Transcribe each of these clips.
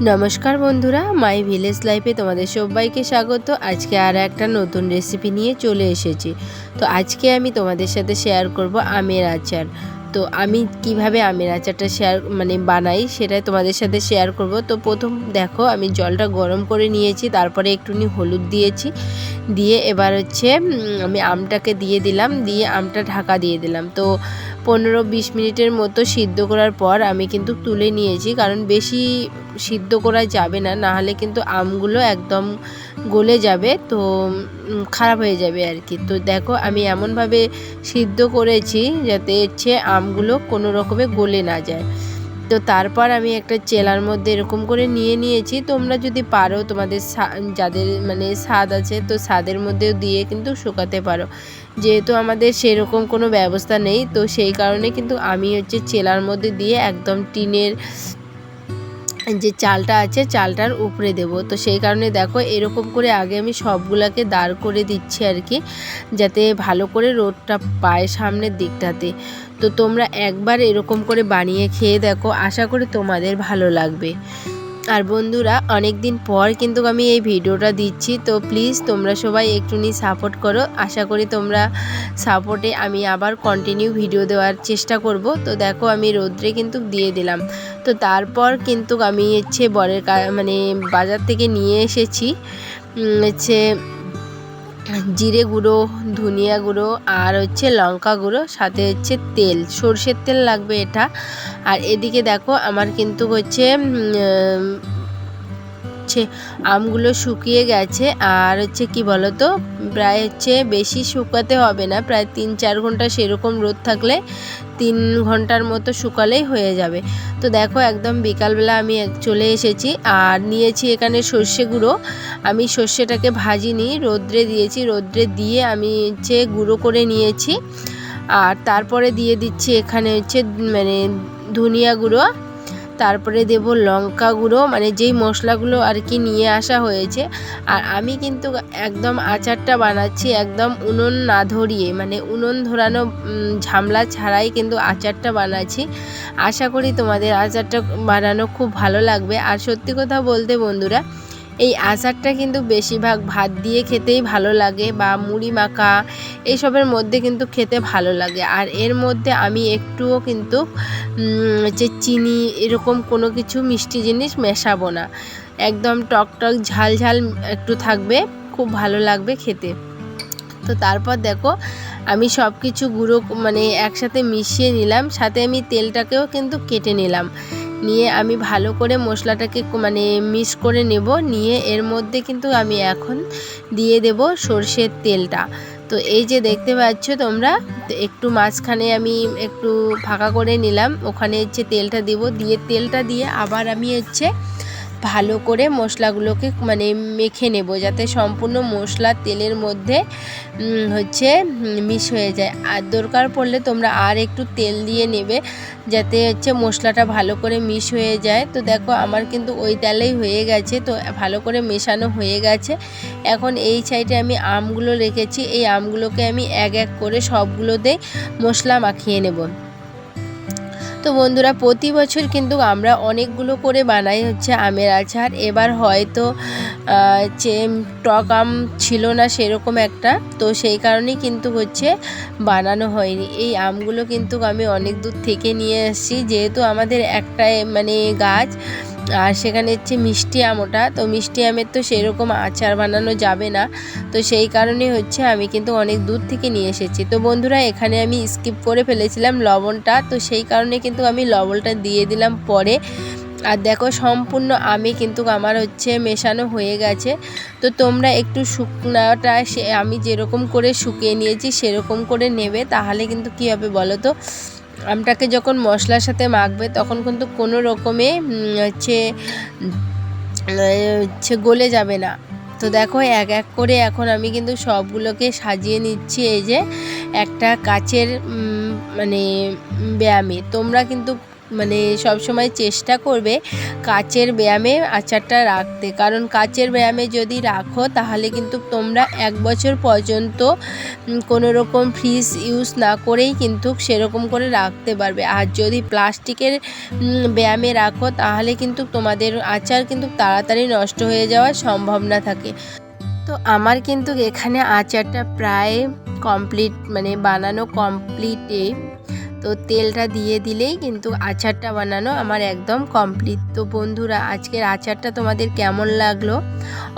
নমস্কার বন্ধুরা, my village লাইফে তোমাদের সবাইকে স্বাগত। আজকে আর একটা নতুন রেসিপি নিয়ে চলে এসেছি। তো আজকে আমি তোমাদের সাথে শেয়ার করব আমের আচার। তো আমি কিভাবে আমের আচারটা বানাই সেটাই তোমাদের সাথে শেয়ার করব। তো প্রথম দেখো, আমি জলটা গরম করে নিয়েছি, তারপরে একটুখানি হলুদ দিয়েছি, দিয়ে এবার আমি আমটাকে দিয়ে দিলাম, দিয়ে আমটা ঢাকা দিয়ে দিলাম। তো 15-20 মিনিটের মতো সিদ্ধ করার পর আমি কিন্তু তুলে নিয়েছি, কারণ বেশি সিদ্ধ করা যাবে না, নাহলে কিন্তু আমগুলো একদম গলে যাবে, তো খারাপ হয়ে যাবে আর কি। তো দেখো, আমি এমনভাবে সিদ্ধ করেছি যাতে আমগুলো কোনো রকমে গলে না যায়। তো তারপর আমি একটা চেলার মধ্যে এরকম করে নিয়েছি। তোমরা যদি পারো, তোমাদের যাদের স্বাদ আছে, তো স্বাদের মধ্যেও দিয়ে কিন্তু শুকাতে পারো। যেহেতু আমাদের সেরকম কোনো ব্যবস্থা নেই, তো সেই কারণে কিন্তু আমি চেলার মধ্যে দিয়ে একদম টিনের যে চালটা আছে চালটার উপরে দেব। তো সেই কারণে দেখো, এরকম করে আগে আমি সবগুলাকে দাঁড় করে দিচ্ছি আর কি, যাতে ভালো করে রোদটা পায় সামনের দিকটাতে। তো তোমরা একবার এরকম করে বানিয়ে খেয়ে দেখো, আশা করি তোমাদের ভালো লাগবে। আর বন্ধুরা, অনেক দিন পর কিন্তু আমি এই ভিডিওটা দিচ্ছি, তো প্লিজ তোমরা সবাই একটুখানি সাপোর্ট করো। আশা করি তোমরা সাপোর্টে আমি আবার কন্টিনিউ ভিডিও দেওয়ার চেষ্টা করব। তো দেখো, আমি রোদ্রে কিন্তু দিয়ে দিলাম। তো তারপর কিন্তু আমি বাজার থেকে নিয়ে এসেছি জিরে গুঁড়ো, ধনিয়া গুঁড়ো, আর লঙ্কা গুঁড়ো, সাথে তেল, সর্ষের তেল লাগবে এটা। আর এদিকে দেখো, আমার কিন্তু আমগুলো শুকিয়ে গেছে। আর কি বলো তো, প্রায় বেশি শুকাতে হবে না, প্রায় 3-4 ঘন্টা সেরকম রোদ থাকলে 3 ঘন্টার মতো শুকালেই হয়ে যাবে। তো দেখো, একদম বিকালবেলা আমি চলে এসেছি, আর নিয়েছি এখানে সর্ষে গুঁড়ো। আমি সর্ষেটাকে ভাজিনি, রোদ্রে দিয়েছি, রোদ্রে দিয়ে আমি গুঁড়ো করে নিয়েছি। আর তারপরে দিয়ে দিচ্ছি এখানে ধনিয়া গুঁড়ো, তারপরে দেব লঙ্কা গুঁড়ো, যেই মশলাগুলো আর কি নিয়ে আসা হয়েছে। আর আমি কিন্তু একদম আচারটা বানাচ্ছি একদম উনুন না ধরিয়ে, উনুন ধরানো ঝামেলা ছাড়াই কিন্তু আচারটা বানাচ্ছি। আশা করি তোমাদের আচারটা বানানো খুব ভালো লাগবে। আর সত্যি কথা বলতে বন্ধুরা, এই আচারটা কিন্তু বেশিরভাগ ভাত দিয়ে খেতেই ভালো লাগে, বা মুড়ি মাখা এইসবের মধ্যে কিন্তু খেতে ভালো লাগে। আর এর মধ্যে আমি একটুও কিন্তু চিনি এরকম কোনো কিছু মিষ্টি জিনিস মেশাবো না, একদম টক টক ঝাল ঝাল একটু থাকবে, খুব ভালো লাগবে খেতে। তো তারপর দেখো, আমি সব কিছু গুঁড়ো একসাথে মিশিয়ে নিলাম, সাথে আমি তেলটাকেও কিন্তু কেটে নিলাম, নিয়ে আমি ভালো করে মশলাটাকে মিক্স করে নেব। নিয়ে এর মধ্যে কিন্তু আমি এখন দিয়ে দেব সর্ষের তেলটা। তো এই যে দেখতে পাচ্ছ তোমরা, তো একটু মাঝখানে আমি একটু ফাঁকা করে নিলাম, ওখানে তেলটা দেব, দিয়ে তেলটা দিয়ে আবার আমি ভালো করে মশলাগুলোকে মেখে নেব, যাতে সম্পূর্ণ মশলা তেলের মধ্যে মিক্স হয়ে যায়। আর দরকার পড়লে তোমরা আর একটু তেল দিয়ে নেবে, যাতে মশলাটা ভালো করে মিক্স হয়ে যায়। তো দেখো, আমার কিন্তু ওই তেলেই হয়ে গেছে, তো ভালো করে মেশানো হয়ে গেছে। এখন এই সাইডে আমি আমগুলো রেখেছি, এই আমগুলোকে আমি এক এক করে সবগুলোতেই মশলা মাখিয়ে নেব। তো বন্ধুরা, প্রতি বছর কিন্তু আমরা অনেকগুলো করে বানাই আমের আচার। এবার হয়তো টক আম ছিল না সেরকম একটা, তো সেই কারণেই কিন্তু বানানো হয়নি। এই আমগুলো কিন্তু আমি অনেক দূর থেকে নিয়ে এসেছি, যেহেতু আমাদের একটাই গাছ, আর সেখানে মিষ্টি আম ওটা, তো মিষ্টি আমের তো সেরকম আচার বানানো যাবে না, তো সেই কারণে আমি কিন্তু অনেক দূর থেকে নিয়ে এসেছি। তো বন্ধুরা, এখানে আমি স্কিপ করে ফেলেছিলাম লবণটা, তো সেই কারণে কিন্তু আমি লবণটা দিয়ে দিলাম পরে। আর দেখো, সম্পূর্ণ আমি কিন্তু আমার মেশানো হয়ে গেছে। তো তোমরা একটু শুকনাটা আমি যেরকম করে শুকিয়ে নিয়েছি সেরকম করে নেবে, তাহলে কিন্তু কী হবে বলো তো, আমটাকে যখন মশলার সাথে মাখবে তখন কিন্তু কোনো রকমে গলে যাবে না। তো দেখো, এক এক করে এখন আমি কিন্তু সবগুলোকে সাজিয়ে নিচ্ছি এই যে একটা কাচের ব্যায়ামে। তোমরা কিন্তু মানে সবসময় চেষ্টা করবে কাচের বয়ামে আচারটা রাখতে, কারণ কাচের বয়ামে যদি রাখো তাহলে কিন্তু তোমরা 1 বছর পর্যন্ত কোনো রকম ফ্রিজ ইউজ না করেই কিন্তু সেরকম করে রাখতে পারবে। আর যদি প্লাস্টিকের বয়ামে রাখো তাহলে কিন্তু তোমাদের আচার কিন্তু তাড়াতাড়ি নষ্ট হয়ে যাওয়ার সম্ভাবনা থাকে। তো আমার কিন্তু এখানে আচারটা প্রায় কমপ্লিট, মানে বানানো কমপ্লিটে। তো তেলটা দিয়ে দিলেই কিন্তু আচারটা বানানো আমার একদম কমপ্লিট। তো বন্ধুরা, আজকের আচারটা তোমাদের কেমন লাগলো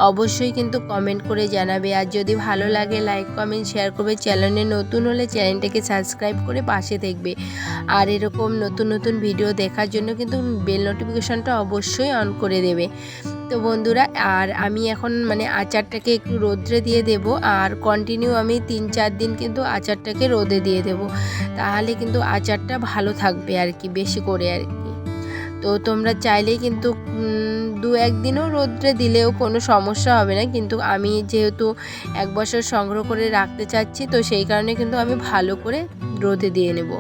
অবশ্যই কিন্তু কমেন্ট করে জানাবে। আর যদি ভালো লাগে লাইক কমেন্ট শেয়ার করবে। চ্যানেলে নতুন হলে চ্যানেলটাকে সাবস্ক্রাইব করে পাশে থাকবে। আর এরকম নতুন নতুন ভিডিও দেখার জন্য কিন্তু বেল নোটিফিকেশনটা অবশ্যই অন করে দেবে। তো বন্ধুরা, আর আমি এখন মানে আচারটাকে একটু রোদ্রে দিয়ে দেব, আর কন্টিনিউ আমি 3-4 দিন কিন্তু আচারটাকে রোদে দিয়ে দেব, তাহলে কিন্তু আচারটা ভালো থাকবে আর কি, বেশি করে আর কি। তো তোমরা চাইলেই কিন্তু 2-1 দিনও রোদ্রে দিলেও কোনো সমস্যা হবে না, কিন্তু আমি যেহেতু 1 বছর সংগ্রহ করে রাখতে চাচ্ছি তো সেই কারণে কিন্তু আমি ভালো করে রোদে দিয়ে নেব।